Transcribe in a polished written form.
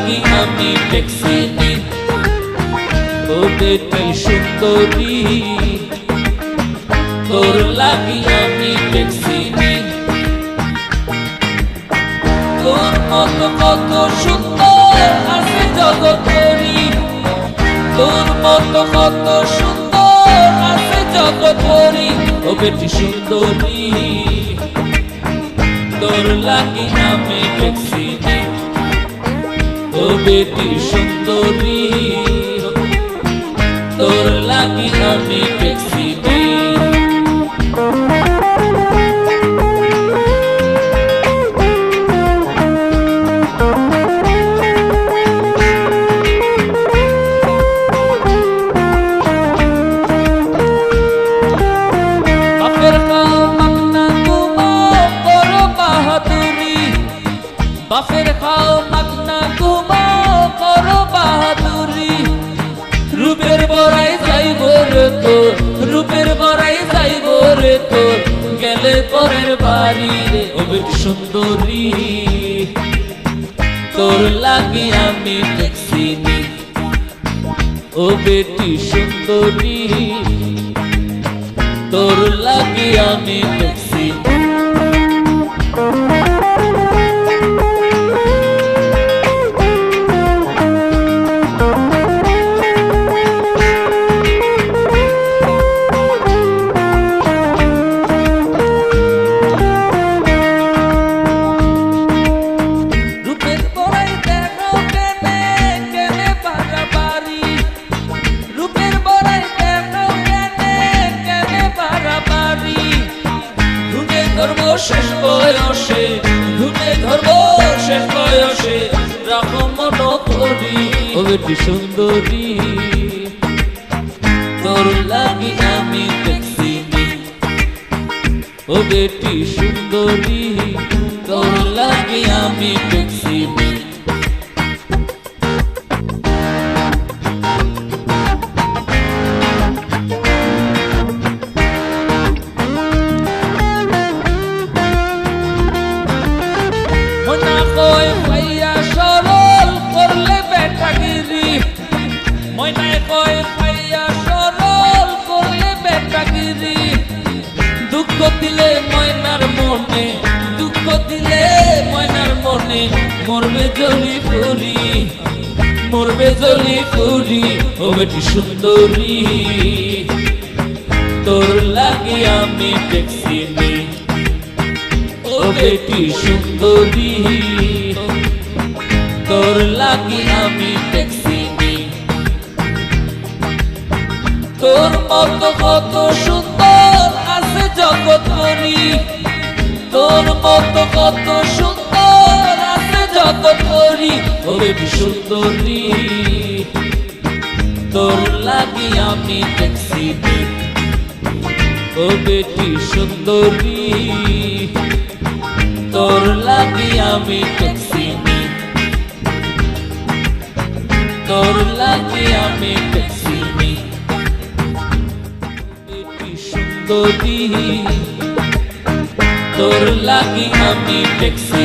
লাগি আমি ট্যাক্সি নি ও বেটি সুন্দরী তোর লাগি আমি ট্যাক্সি নি তোর মতো কত সুন্দর আছে জগৎরি তোর মতো কত সুন্দর আছে জগৎরি ও বেটি সুন্দরী তোর লাগি আমি ট্যাক্সি নি ও বেটি সুন্দরী তোর লাগি আমি ট্যাক্সি নি বাপের খাও মাগনা ঘুমাও করো বাহাদুরি রূপের বড়াই যাইব রে তোর রূপের বড়াই যাইব রে তোর গেলে পরের বাড়ি রে ও বেটি সুন্দরী তোর লাগি আমি ট্যাক্সি নি ও বেটি সুন্দরী তোর লাগি আমি ট্যাক্সি শেষ বয়সে ঘুরে ধরবো শেষ বয়সে রাখো মন করি ও বেটি সুন্দরী তোর লাগি আমি ট্যাক্সি নি ও বেটি সুন্দরী তোর লাগি আমি ট্যাক্সি নি দুঃখ দিলে ময়নার মনে দুঃখ দিলে ময়নার মনে মরবে জলি ফুরি মরবে জলি ফুরি ও বেটি সুন্দরী তোর লাগি আমি ট্যাক্সি নি ও বেটি সুন্দরী তোর লাগি আমি ট্যাক্সি নি তোর মতো কত সুন্দর আছে জগৎরি তোর মতো কত সুন্দর আছে জগৎরি ও বেটি সুন্দরী তোর লাগি আমি ট্যাক্সি নি ও বেটি সুন্দরী তোর লাগি আমি ট্যাক্সি নি তোর লাগি আমি ট্যাক্সি নি বেটি সুন্দরী তোর লাগি আমি ট্যাক্সি